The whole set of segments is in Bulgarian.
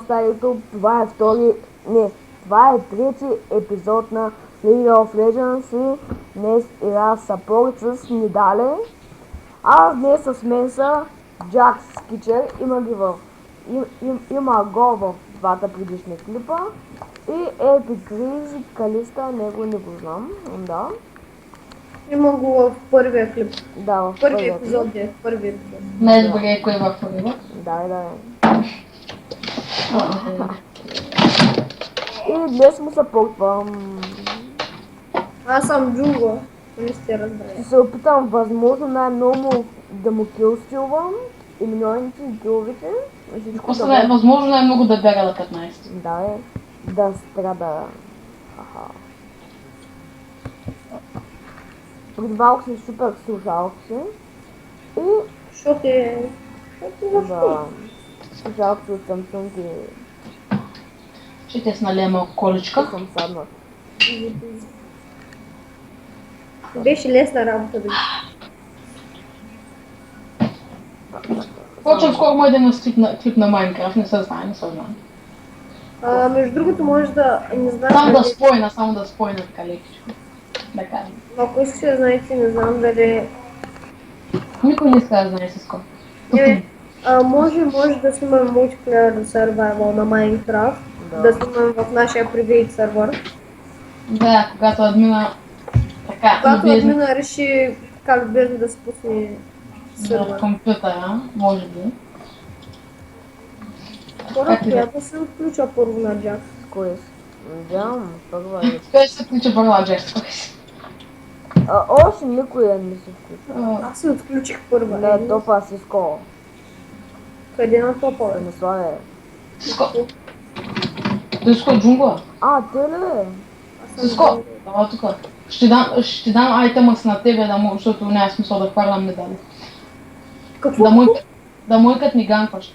YouTube, това е това е трети епизод на League of Legends и днес игра съпорт с Нидале. Днес с мен са Джакс Кичер, има го в двата предишни клипа и Епикризи Калиста, него не го знам, да. Има го в първия клип. Да, в първия епизод е, първия епизод. Най-добре кой е в първия. Да. И днес му съпортвам. Аз съм Джунго, не сте разбрали. Ще се опитам възможно най-много да му килстилвам и миньоните и киловите. Просто да е възможно най-много да бяга до 15. Да страда. Предвалох си супер слушалки и Що ти да, слушалки от Samsung и Ще те сналия малко количка. съм саднат. Беше лесна работа да Впрочем, скоро може да има клип на Майнкрафт, не се знае. Между другото може да, не знам Само да спойна така лекичко. Да кажем. Ако искаш да знаете, не знам дали... Никой не иска да знае с кой. Може да снимаме мултиплеер сервайвал на Майнкрафт, да снимаме в нашия привейт сервер. Да, когато админа така, Когато админа реши как без да се пусне сервер. в компютъра, може би. Хора, която се отключва първо на Джак. Кой е? Надявам, първа е. Той ще се включи първа Джекс. Още никой не се включва. Аз се отключих първа. На топа си скоро. Къде на топа, бе? Не славя. Сиско Джунгла. Те ли бе? Сиско, ела тук. Ще дам айтемъкс на тебе, защото няма смисъл да хвърлям медали. Какво? Да мойкът ми ганкваш.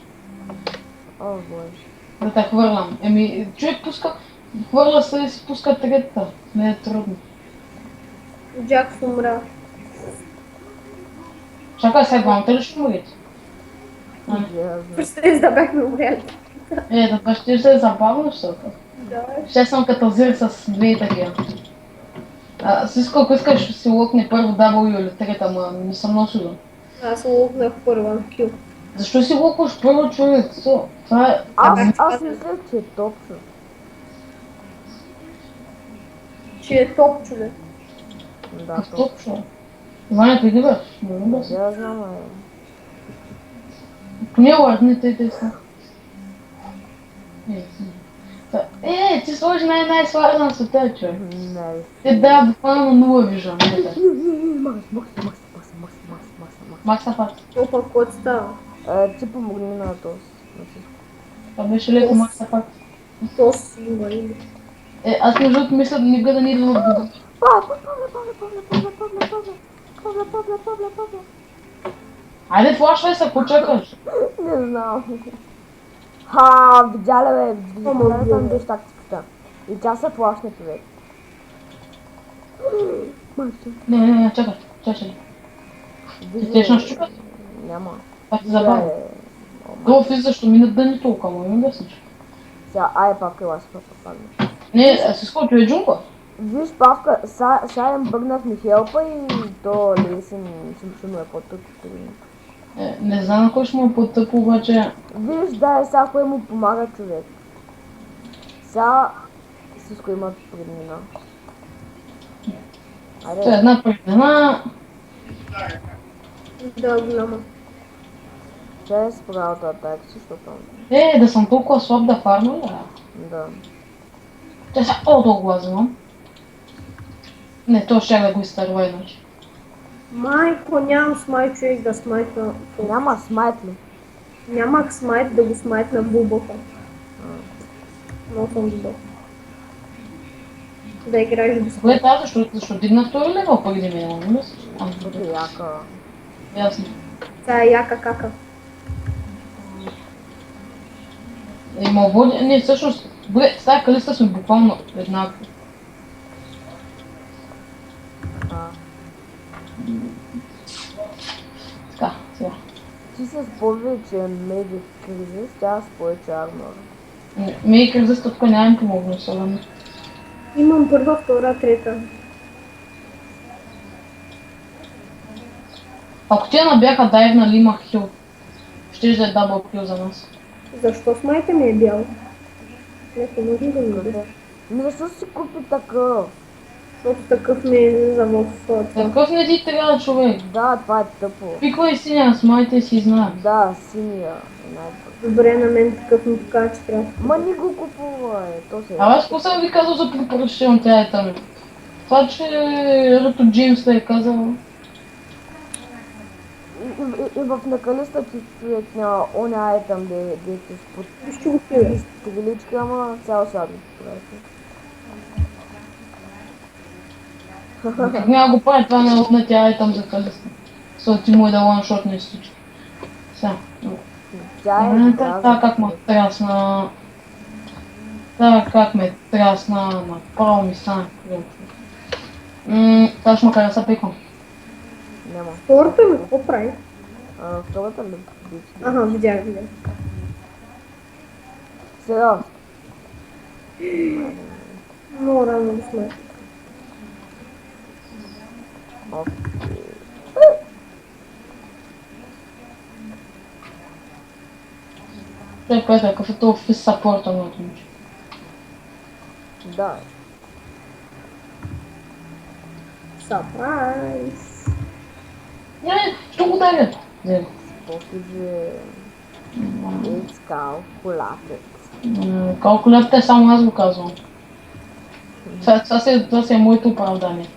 О, боже. Да те хвърлям. Човек хвърля се и си пуска третата. Не е трудно. Джак умря. Чакай сега, двамата ли ще умрете? Представи да бяхме умряли. Да ще е забавно, защото. Да. Ще съм каталзир с две такива. Сиско, ако искаш ще си локне първо W или трета, ама не съм много сигурен. Аз лукнах първа кил. Защо си локваш първо, човек? Това е... Аз мислех, че е топчо. Че е топ, човек. Да, Точно. Ваня, ти ги беш? Не си. Я знам, Поне лажни, те са. Ти сложи най-свързан света, човек. Те да, буквално нула виждам. Макса пак. Опа, какво ти става? Ти помогни на този. Това беше леко Макса пак. То си има или? Аз между другото мисля да не гледа ни идва в Google. Айде, флашвай се, ако чакаш. Не знам. Видя ли бе? Видя там беше тактиката. И тя се плашне, човек. Не, чакай. Ти ще щупят? Няма. Това ти забавя. Това физ защо минат да не толкова, но не обясниш. Сега, пак ела си падне. Не, си скочи е Джунко. Виж, Павка, сега им бъгнах ми хелпа и то лесен ще му е по-тъп. Не знам на кой ще му е по-тъп, обаче... Виж, да, сега кой му помага човек. Сега всичко има преднина. Това е една преднина... Да, голяма. Тя е справата атаки, защото... Да съм толкова слаб да фармам, Да. Тя са толкова взимам. Не, то ще да го изтърва иначе. Майко, нямам смайт, човек да смайтна. Няма смайт ли? Нямах смайт да го смайтна бубака. Много съм добър. Да играеш без смайт. Кое тази, защо дигна втори левел пък да минало, не мислиш? Защото е яка. Ясно. Тя е яка кака. Има води... Не, всъщност... Добре, с тази калиста сме буквално еднакви. Така, сега. Ти се спомни, че Медик Кризис, тя с повече армор. Мейкър за стъпка няма им помогна особено. Имам първа, втора, трета. Ако тя набяха дайвнали имах хил, ще да е дабл кил за нас. Защо смайта ми е бял? Леко, може ли да ми Къде? да? Не защо си купи такъв? Защото такъв ми излиза в това. Такъв не ти трябва човек. Да, това е тъпо. Пиквай синя, смайте си знаят. Да, синия. Най-добре. Добре, на мен такъв ми така, че трябва. Ма не го купувай, то се... А аз какво съм ви казал за препоръчителната айтъм? Това, че Рото Джеймс да е казал. И в накалиста ти стоят на оня айтъм, де ти спод Ще го пия. стреличка, ама цял садник. Как няма го прави, това не е от на тя айтъм за калиста. Защото ти му е да ланшотне всичко. Сега. Тя е Та как ме трясна. Та как ме трясна. Направо ми стана. Та ще макар да се пеквам. Няма. Второто ми какво прави? Втората ли бич? Ага, видях. Сериозно. Много рано да сме. Той което е кафето в саппорта на момиче. Да. Сюрприз! Не, ще го дай. Не. Покажи It's calculated. Калкулятата е само аз го казвам. Това си е моето оправдание.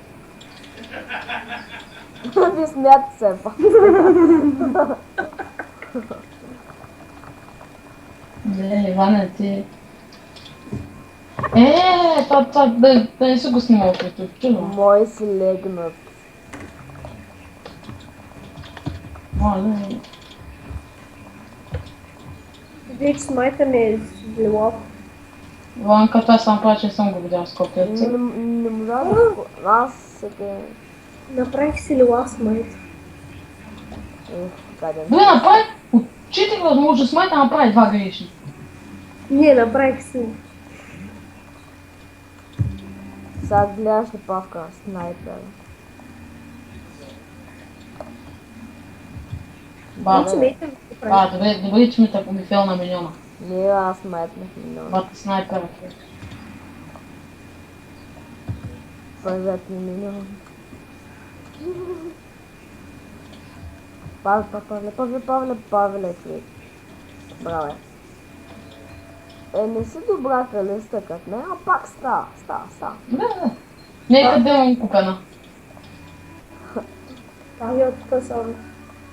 Ви смятате се пак. Не, Иване, ти... Да не си го снимал в YouTube, чудо. Мой си легнат. Не. Виж, смайта ми е злилав. Иванка, това съм правил, че съм го видял с копията. Не можа да... Аз сега... Направих си лилав смайт. Къде? Дори направи, от 4 възможно смайта направи 2 грешни. Не, направих си. Сега гледаш ли павка снайпер? Виж, смайта ми го прави. Добре, че ми фел на миньона. Не, аз метнах милион. Бата снайпера. Първият ми милион. Павле, човек. Браве. Не си добра калиста като мен, а пак става. Не. Нека да имам купена. Я тук съм.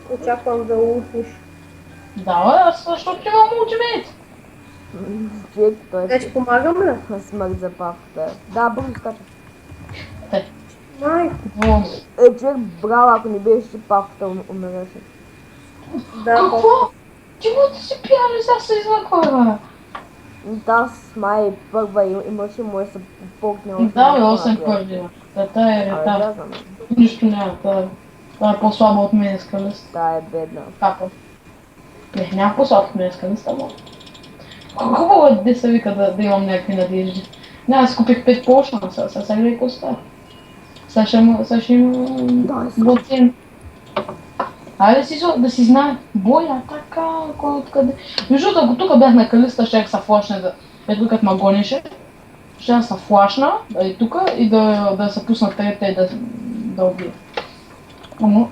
Очаквам да утнеш. Да, аз защото имам ултимейт. Човек, той Вече помагам ли? смърт за павката. Да, бързо скача. Май. Вон. Човек, браво, ако не беше павката, умираше. Да, Какво? Ти го си пияли, сега се излъква, бе. Та с май първа имаше му да се попълкне. Да, бе, 8 първи. Та е рета. Нищо няма, та е по-слаба от мен с калиста. Та е бедна. Какъв? Не, няма по-слаб от мен с калиста, ама. Хубаво е де се вика да имам някакви надежди. Не, аз купих 5 почна, сега гледай какво става. Сега ще имам блоцин. Айде да си знае. Боя, така, кой откъде. Между ако тук бях на калиста, ще се флашне ето като ме гонеше. Ще се флашна, да е тук и да се пусна трета и да убия. Ама...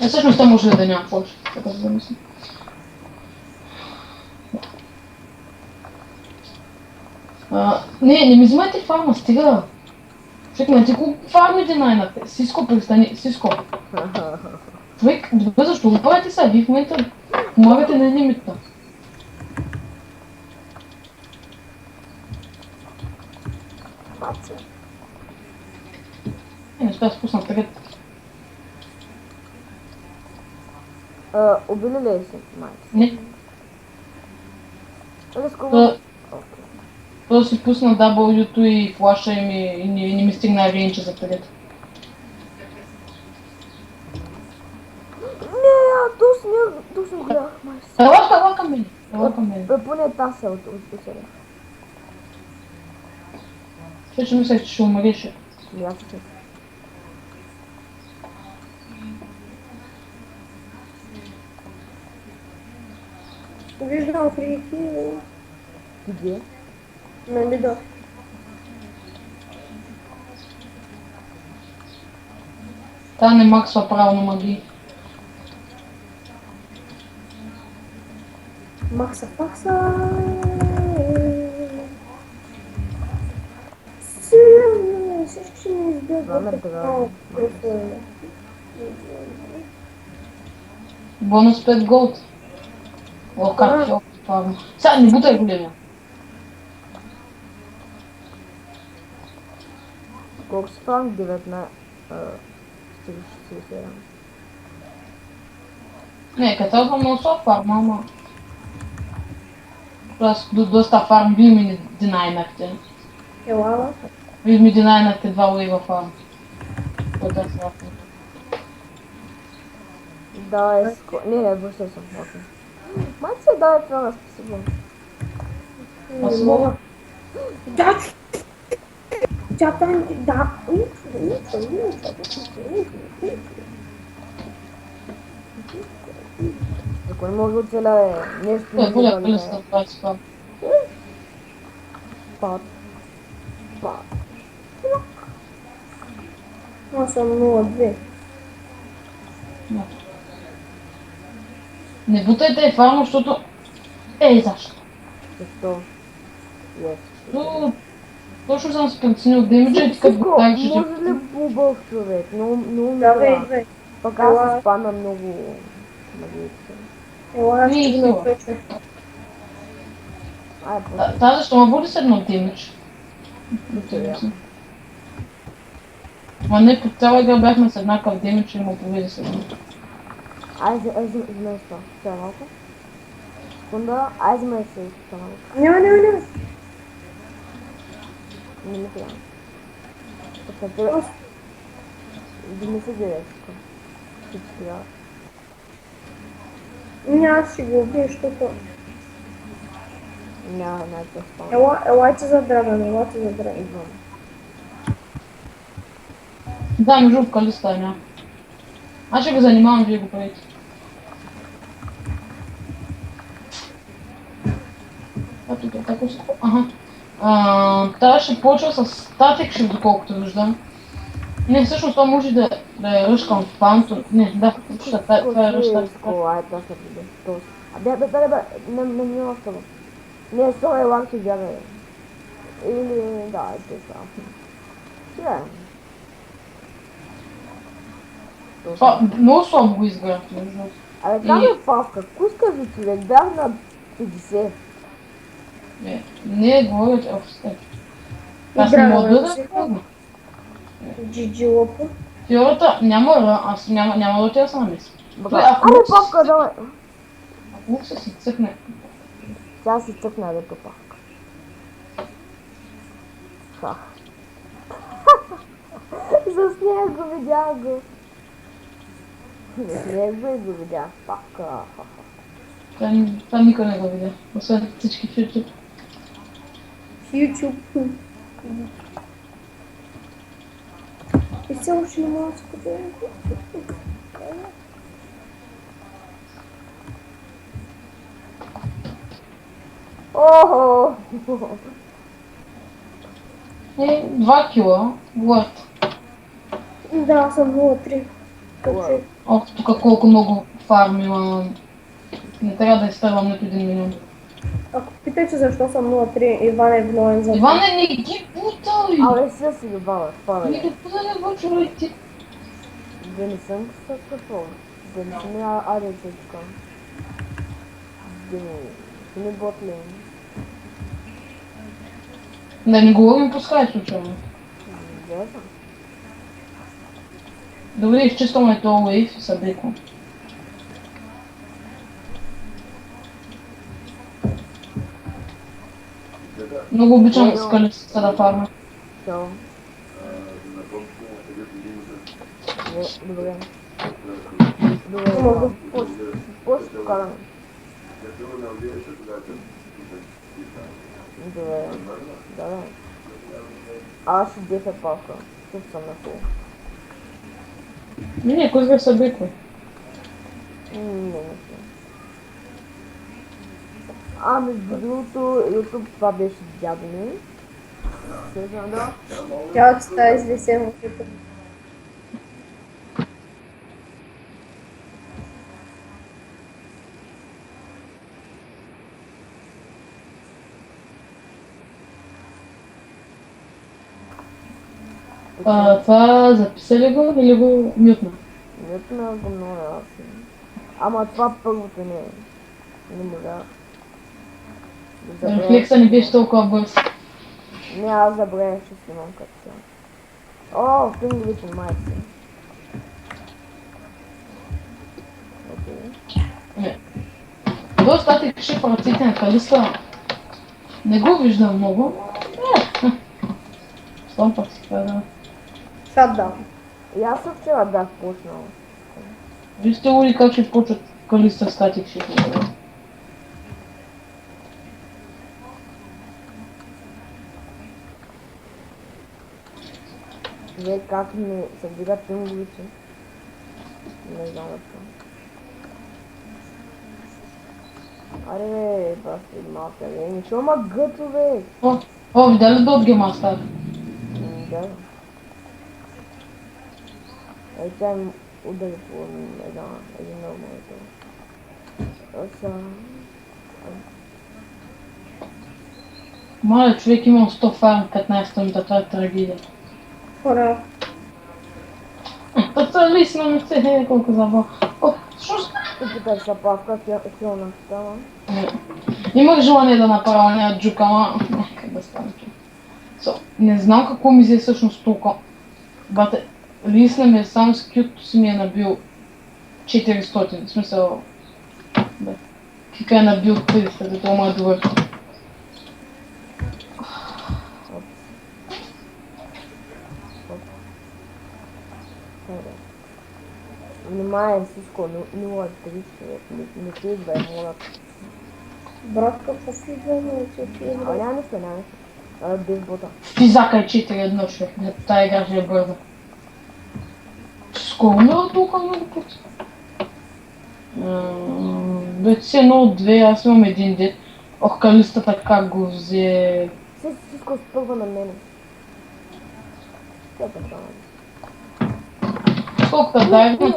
Всъщност те може да няма флаш, така да замисля. Не ми взимайте фарма, стига. Човек, ме ти колко фармите най-напред. Сиско, престани, Сиско. Човек, добре, защо го правите сега? Вие в момента помагате на лимита. Не успя да спусна трет. Убили ли си, майка? Не. Рискувам. То си пусна W-то и флаша и не ми стигна рейнча за трет. Не, то съм гледах, майка. Ела към мен. поне тази се оселя. Вече мислех, че ще умреше. И аз се. Виждам фрики. Где? На ледо. Та не максва право на магии. Макса Факса. Всички ще ми избият Време вътре да малко. Бонус 5 голд. О, как е опарно. Сега не бутай големия. Колко си франк? 19... 47. Не, като съм много слаб фарма, ама... Аз доста фарм ви ми динайнахте. Елала. Вие ми динайнахте 2 уива фарм. Което е слабо. Давай, не, въобще съм. Окей. Май се даде това на спасибо. Не мога. Да! Тя там... Да! Ако не може да оцеля нещо Е, не боля да пълста, това е слабо. Пат. Пат. Аз съм 0-2. Не бутайте фарма, защото... Ей, защо? Защо? Yes. Точно съм се преценил демиджа и като го правиш, ще... Може ли бубъл човек? Много ми Давай, трябва. идвай. Пък аз се спана много магиите. Ела, ще ги Сила. напеча. Ай, просто Та защо ма буди с едно демидж? сега. Ма не, по цяла игра бяхме с еднакъв демидж и му победи с едно. Ай, вземай това. Сега малко. Секунда, ай, вземай се това малко. Няма. Не ми трябва. Така, тебе... Да не се гледаш. Ще ти трябва. Няма ще го убия, защото... Няма да спам. Елайте за Драган, елайте за Драган. Идвам. Да, ми жупка листа няма. Аз ще го занимавам, вие го правите. А тук е така си. Ага. Та ще почва с статик shift, доколкото виждам. Не, всъщност това може да е ръшкам в панто. Не, да, това е ръшкам. Ай, това ще бъде. Тоест. Не ми остава. Не, стой, лак ще бягай. Или, да, те са. Сега. Това много слабо го изгледахте, между другото. Абе, там е фаска. Куска ви човек, бях на 50. Не, говоря, че офстеп. Аз не мога да разпозна. Джиджи лопа. Теорията няма, аз няма да отида сам мисля. Абе, папка, давай. Ако се си цъкне. Тя си цъкна, дето пак. Ха. Заснех го, видях го. Заснех го и го видях пак. Това никой не го видя. Освен всички в YouTube. YouTube. И все още не мога да споделя. Охо! 2 кила. Worth. Да, аз съм 0-3. Ох, тук колко много фарм има. Не трябва да изтървам нито 1 милион. Ако питате защо съм 0-3, Иван е виновен за Иване, не ги бутай! Абе, сега си добавя, Не спада. ги бутай, бе, човек ти. Да не съм с какво? Да не съм я адетичка. Да не ботлен. Да не говорим по скайп случайно. Да съм. Добре, изчистваме този wave и събеквам. Много обичам скалицата да фарма. Чао. Добре. Добре, после покараме. Добре. Добре. Аз ще 10 палка. Тук съм на хубаво. Не, кой сме се биква? Не мисля. Между другото, YouTube това беше дядо ми. Сезон, да. Тя отстава извисен в YouTube. Това записали го или го мютна? Мютна го много ясно. Ама това първото не е. Не можа. Рефлекса не беше толкова бърз. Не, аз забравях, че снимам като цяло. О, финговите майци. Окей. Доста ти пише в ръците на Калиста. Не го виждам много. Щом пък си казвам. Shutdown. И аз вчера бях почнал. Вижте ли как ще почват Калиста статик ще говоря. Вие как ми се вдигат пинговите? Не знам това. Аре бе, баси малка бе, ничего ма гъто бе. Видя ли Dot Game Master? Да. Ей, тя им удари по един много моето. Маля, човек имал 100 фарм 15 минута, това е трагедия. Хора. Това е лисно ми се, колко забавно. Що Питай се павка, филна става. Имах желание да направя нея джука, ама как да стане човек. Не знам какво ми взе всъщност толкова. Бате, лисна ми е само с кюто си ми е набил 400, в смисъл... Кика е набил 30, да това му е добър. Внимай, всичко, 0-3 човек, не ти идва и моля. Братка, какво идва на учителя? Няма нищо. Без бота. Физака е 4-1 човек, тая игра ще е бърза. Скоро не е толкова много пъти. Вече си 1-2, аз имам един дет. Ох, Калистата как го взе... Всичко спърва на мене. Тя така. Сколко да дай? Не.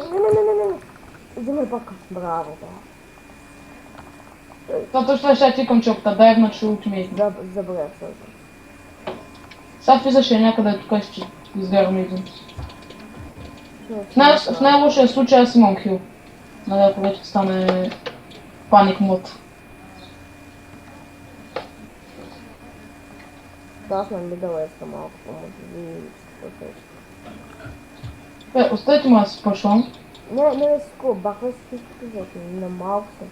Взимай пак. Браво, да. Това точно ще тикам, че ако дай вна, ще ултимейт. Забравях се. Сега влизаше някъде тук ще изгарам един. В най-лошия случай аз имам хил. Нали, ако вече стане паник мод. Аз съм видала иска малко по-мотиви. Оставете му да се спашвам. Не, всичко, бахва си всичко, на малко съм.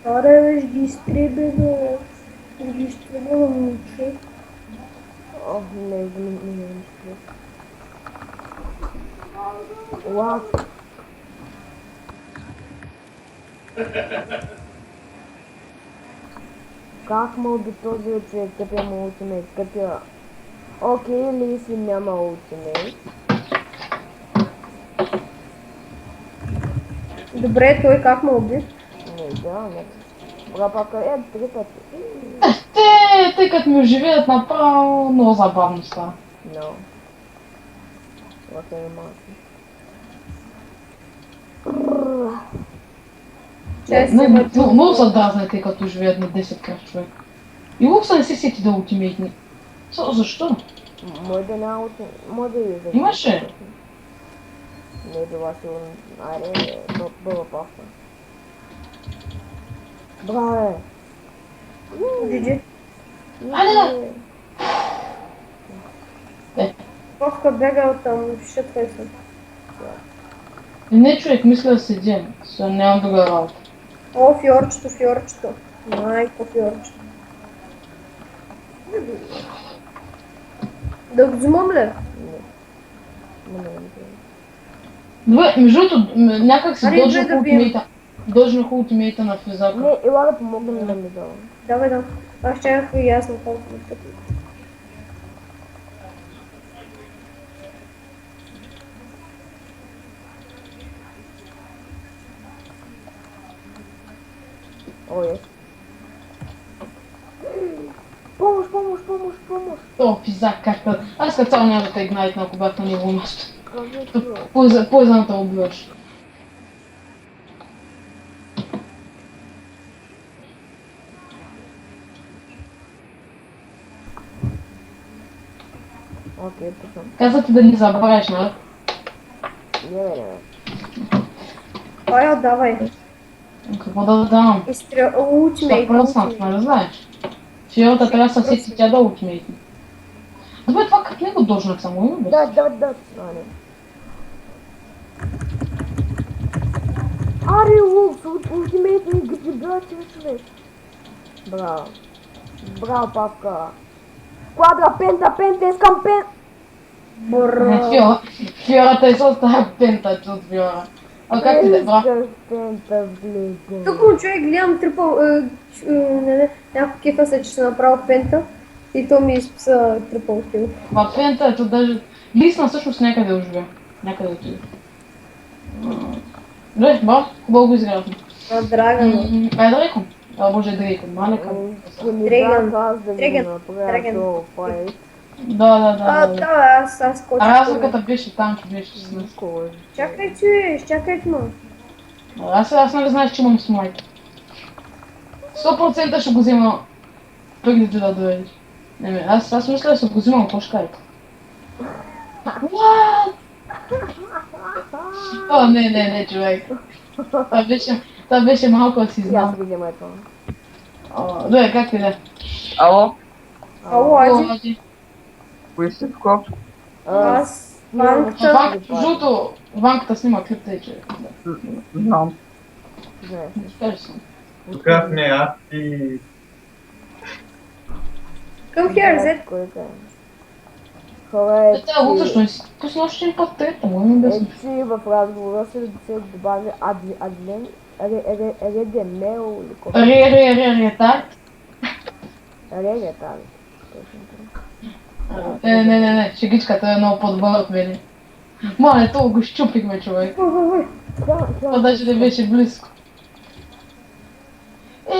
Хора, ще ги изтреби, бе. Ще ги изтреби, момче. Ох, не. What? Как му би този човек къпя му ултимейт? Къпя... Окей, Лиси няма ултимейт. Добре, той как му уби? Не. Брапака е 3 пъти. Те като ми оживеят направо, много забавно става. No. What are you Много са дразни те като живеят на 10 кръв човек. И въобще не се сети да ултимейтни. Защо? Може да няма ултимейт. Може да юза. Имаше. Не е била сигурно. Айде, бъва паста. Браве! Джиджи. Айде! Павка бега оттам, шъткай се. Не човек, мисля да седя. Сега нямам друга работа. О, фьорчето. Майко, фьорчето. Да го взимам ли? Не. Добре, между другото, някак си Аре, дължих да бием. ултимейта на физака. Не, ела да помогнем на медала. Давай, да. Аз щях и аз на толкова пъти. О, есть. Помощ, помощ, помощ, помощ. О, пизак, както... Аз като цяло няма да те игнайт, ако бях на негово място. Как е това? Поезда да те убиваш. Окей, пусна. Каза ти да ни забравиш, нали? Не. Ай, давай. Какво да дам? Ултимейт, Ще пръснат, нали знаеш? Фиората трябва да съсети тя да ултимейтни. Добре, това как него дължнак само има, бе? Да. А, не. Ари Лукс, ултимейт ми гъчи, брат, човек. Браво. Браво, папка. Квадра, пента, искам пен. Бра. Фиората е с тази пента от Фиора. А как ти да, бра? Исках пента, влезе. Тук човек гледам трипъл, някой кефа се, че ще направя пента и то ми изписа трипъл кил. Ма пента ето даже... Лисна всъщност някъде оживя. Някъде отиде. Добре, бра, хубаво го изградахме. Драган. Ай да реком. А боже, да реком, малека. Дреган. Аз да ги Дреган. направя Дреган. шоу файт. Да. Да, аз кочих. Разликата беше там, че беше с нас. Чакай, ма. Аз нали знаеш, че имам смайк. 100% ще го взема преди ти да дойдеш. Не, аз мисля да ще го взимам по шкайт. What? О, не, човек. Това беше малко да си И аз знам. ги взема ето. Добре, как ти да? Ало, Ало, Ади. кои сте тук? Аз, Ванката. Жълто, Ванката снима клип тъй, че... Знам. Знаеш. Не скажи съм. Тук не, аз ти... Come here, Zed. Кой е? Хора, Тя го също не си пусна още един път трета, му имам без че в разговора се добави Адлен, Редемел или какво? Ретард? Редетар. Не, шегичката е много по-добър от мене. Мале, това го щупихме, човек. Това даже не беше близко.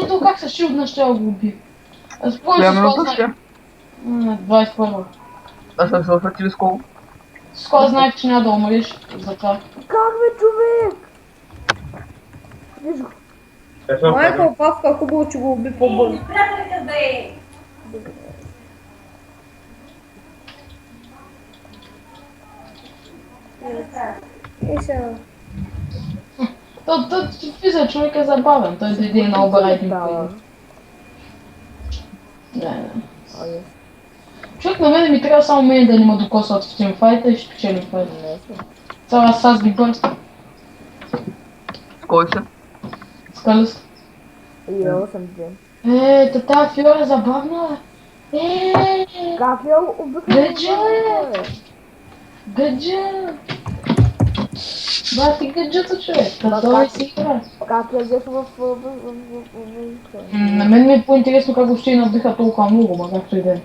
Ето как се шилдна, ще го уби. Спомням Коя се минута скоро ще? знаех. 21. Да се свършва через колко? Скоро знаех, че няма да умреш за това. Как бе, човек? Виж го. Майкъл Павка, хубаво, че го уби по-бързо. И сега. Физа човек е забавен, той дойде на обрайдинг. Да. Не. О, е. Човек на мен ми трябва само мене да не ме докосват в тимфайта и ще печелим файта. Не си. Цял аз би бърста. С кой се? С Калюс. И я съм две. Тази Фиора е забавна. Как я убиха? Гадже! Гадже! Ба, ти гаджето, човек. Той си игра. Как я взех в... На мен ми е по-интересно как въобще набиха толкова много, ма както и да е.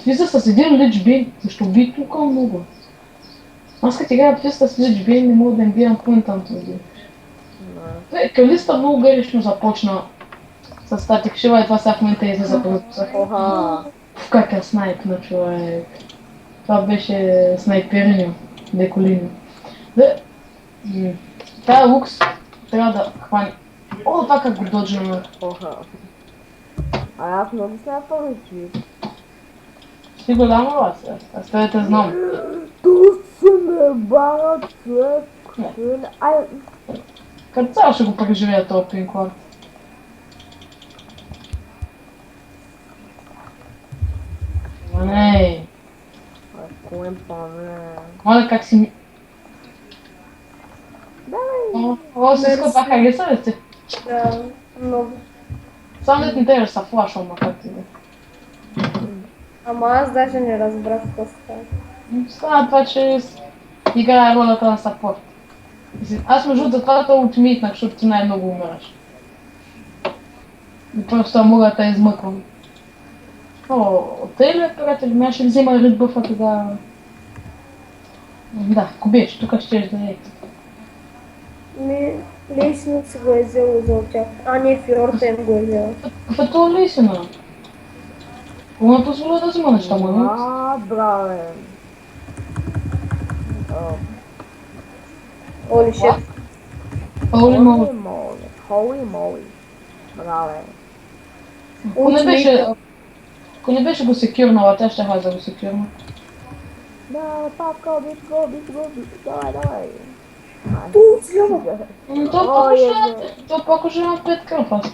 Физа с един личбейн, защо би толкова много? Аз като играя Физа с личбейн не мога да им биям пънтанто един. Калиста много грешно започна с статик шива и това сега в момента излиза по записах. Оха. Как е снайп на човек. Това беше снайпериньо, деколиньо. Тая лукс трябва да хване. О, това как го доджнаме. Оха. А аз много се напълничи. Си голяма вас, аз това те знам. Tu си ме бара, човек. Ай, Като цяло ще го преживея този пинкварт. Не, кой пане. моля как си ми... Давай. О, си иска това хареса ли сте? Да, много. Само да не те са флашал, ма как ти да. Ама аз даже не разбрах какво става. Стана това, че играе ролята на саппорт. Аз между за това да ултимейтнах, защото ти най-много умираш. И просто мога да те измъквам. О, тъй ли, приятели, ме ще взема редбъфа тогава. Да, ако биеш, тук ще да е. Лесният си го е взел за тях. А, не, Фьорден го е взел. Какво ли си, на? Кога ме позволя да взема неща, му? Браве. Оли шеф. Оли мога. Holy moly. Браве. Ако не беше го секюрнала, тя ще да го секюрна. Да, Павко, бит, давай. Тут, слява. То пак уже имам 5 кръв, аз.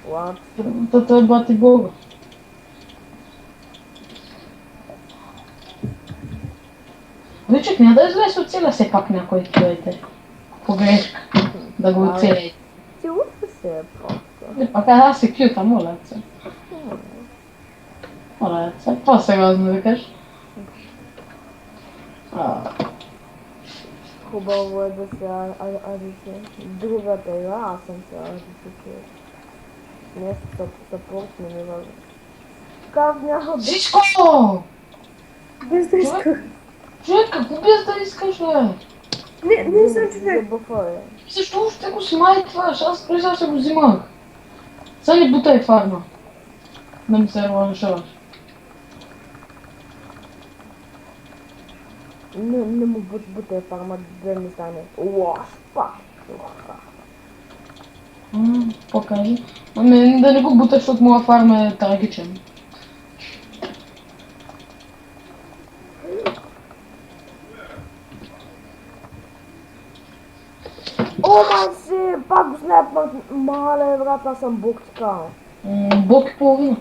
What? Той бати Бога. Вичек, няма да излезе от целя все пак някой твоите. Погрешка. Да го оцели. Ти лъпа се просто. Не, пак аз се кюта, моля се. Моля се, по-сериозно да кажеш. Хубаво е да се адиси. Другата игра, аз съм се адиси. Нещо съпорт не ми важно. Как няма Всичко! Без да исках. Човек, какво без да искаш, бе? Не съм човек. Защо още го снимай това? Аз преди ще го взимах. Сега не бутай фарма. Да ми се реваншаваш. Не му бутай фарма да ми стане. Уаш, пак. Покажи. Ами да не го буташ, защото моя фарм е трагичен. О, май си, пак го снайпнах. Мале, брат, аз съм бук така. Бог и половина.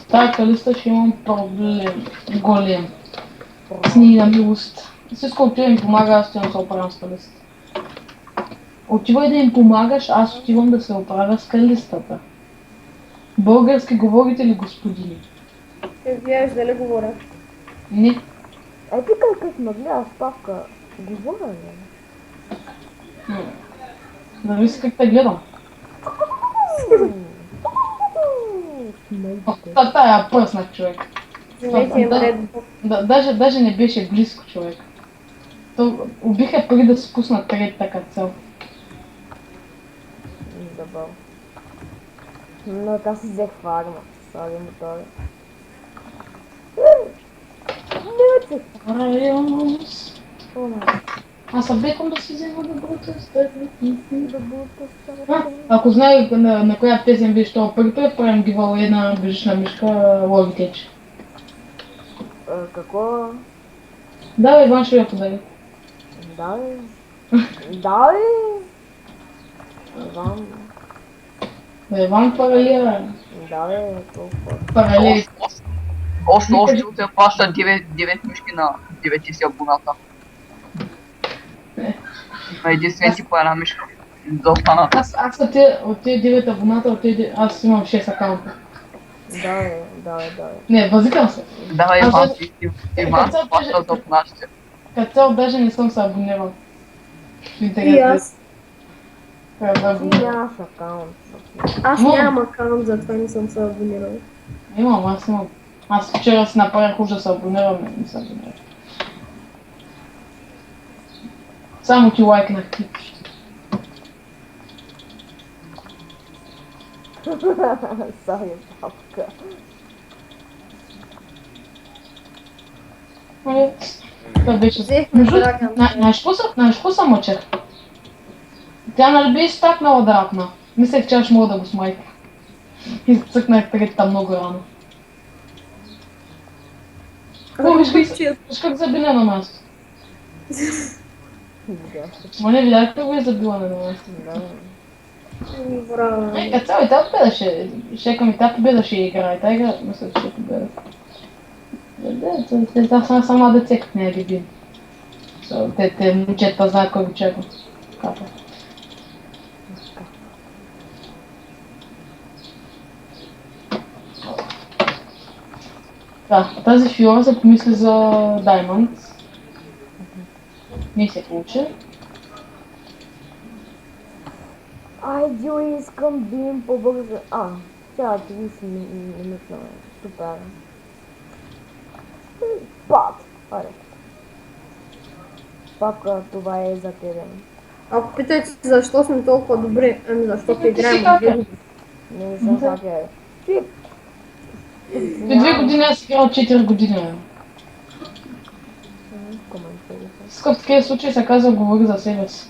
Тая калиста ще имам проблем. Голем. С нейна милост. Всичко отива им помага, аз отивам да се оправям с калиста. Отивай да им помагаш, аз отивам да се оправя с калистата. Български говорите ли, господини? Виж дали говоря. Не. Ти как ме гледаш, Павка, говоря ли? Зависи как те гледам. Тая пръснах, човек. Вземете им ред. Даже не беше близко, човек. То убиха преди да се пуснат третата цел. Добър. Но аз си взех фарма. Сори мотори. Не цех. Районс. Аз събекам да си взема доброто Ако знае на коя песен беше това първи път, правим гивал една бежична мишка логитеч. Какво? Да, Иван ще я подари. Да, да, Иван. Иван паралира. Да, толкова. Паралири. Още се плаща 9 мишки на 9 си абоната. На единствен си по една мишка. За останата. Аз от тези 9 абоната, аз имам 6 акаунта. Да. Не, възикам се. Давай, Иван се плаща за абонатите. Като цяло даже не съм се абонирал. И аз. Ти нямаш акаунт. Аз нямам акаунт, затова не съм се абонирал. Имам. Аз вчера си направих уж да се абонирам, не се абонирам. Само ти лайкнах клип. Сори, Павка. Това беше... Взехме драган. Знаеш какво съм мъчех? Тя нали беше стакнала да рапна. Мислех, че аз мога да го смайка. И цъкнах третата много рано. Виж как забина на място. Ма не видях как го е забила на място. Браво. Като цяло и тя победа ще ми тя победа ще играе. Тя игра, мисля, че ще победа. Да, сама деца как не е любим. Те момчета знаят кой го чака. Капа. Да, тази фиора се помисли за Diamond. Не се получи. Айде, искам да им по-бързо. Сега 30 минутно. Супер. Пак. Айде. Пак това е за тебе. Ако питате защо сме толкова добри, ами защото играем си от 2 хакер. години. Не съм хакер. Ти... При 2 години аз играл 4 години. бе. Коментирайте. Скъп в такива случаи се казва говори за себе си.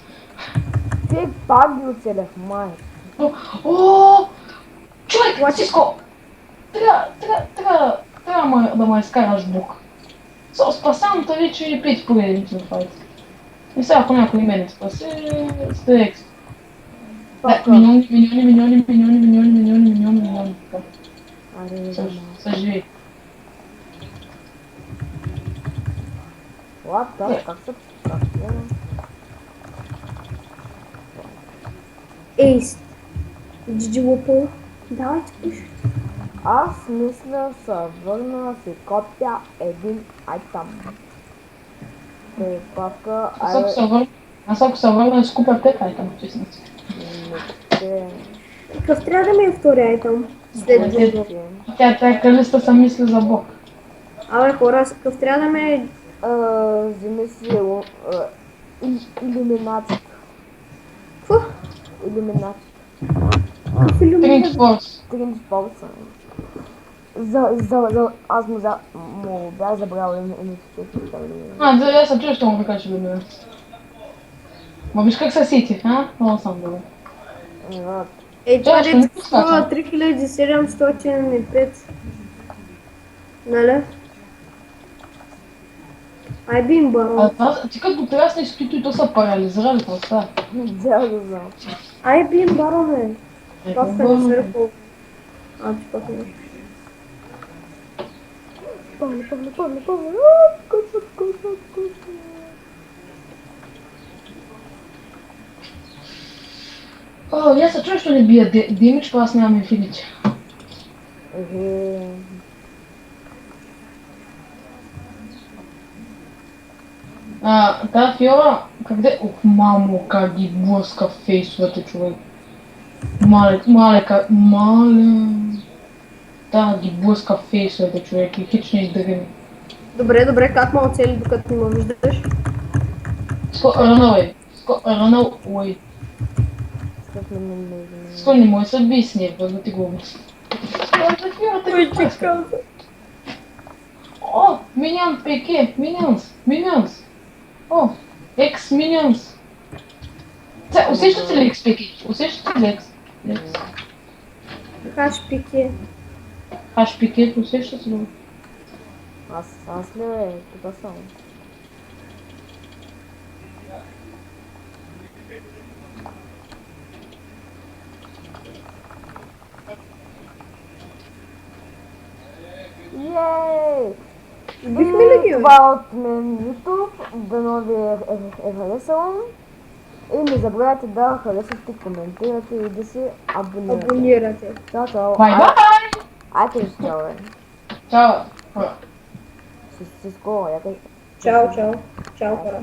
Ти пак ги оцелях, май. О, човек, Сиско! Трябва да ме изкараш бук. Спасявам те вече и 5 поредици в файт. И сега ако някой мене спаси, сте екс. Милиони. Аре, Съживи. What the? Как се... Как се... Ейс. Джиджи Лопо. Давайте пишете. Аз мисля се върна да си копя един айтъм. Тъй папка, Аз ако се върна, ще купя 5 айтъм, честно си. Какъв трябва да ми е втори айтъм? След джиджи. Тя калиста се мисли за Бог. Абе хора, какъв трябва да ми е... Вземи си иллюминацията. Какво? Иллюминацията. Какъв иллюминат? Тринки Форс. Тринки Форса. Аз му бях забрал името. Аз съм чул, ще му кажеш да ме. Ма виж как се сети, а? Много съм добре. Ей, това ще дете не пускате. струва 3705. Нали? Ай бим барон. Ти като го тряснеш скито и то са парализирали, какво става? Да знам. Ай бим барон е. Папка не свърху. Ти пак не. Пълни. Кусът. Я се чуя, що не бия Димич, па аз нямам инфинити. Тая Фиора, къде? Ох, мамо, как ги блъска фейсовете, човек. Мале. Да, ги блъска фейсовете, човек, и хич не издърми. Добре, как ма оцели докато не ме виждаш? Рънал, Стой, не може да се обясни, да ти го обясни. О, Minion ПК, Minions. О, X-Minions. Усещате ли X-ПК? Усещате ли X? Хашпики. HPK, усещате ли? Аз ли е? Тук съм. Ей! Бихме ли ги? Това от мен YouTube, дано ви е харесало. И не забравяйте да харесвате, коментирате и да се абонирате. Абонирате. Чао. Бай-бай! Айде, чао. Чао! С скоро, я Чао, хора.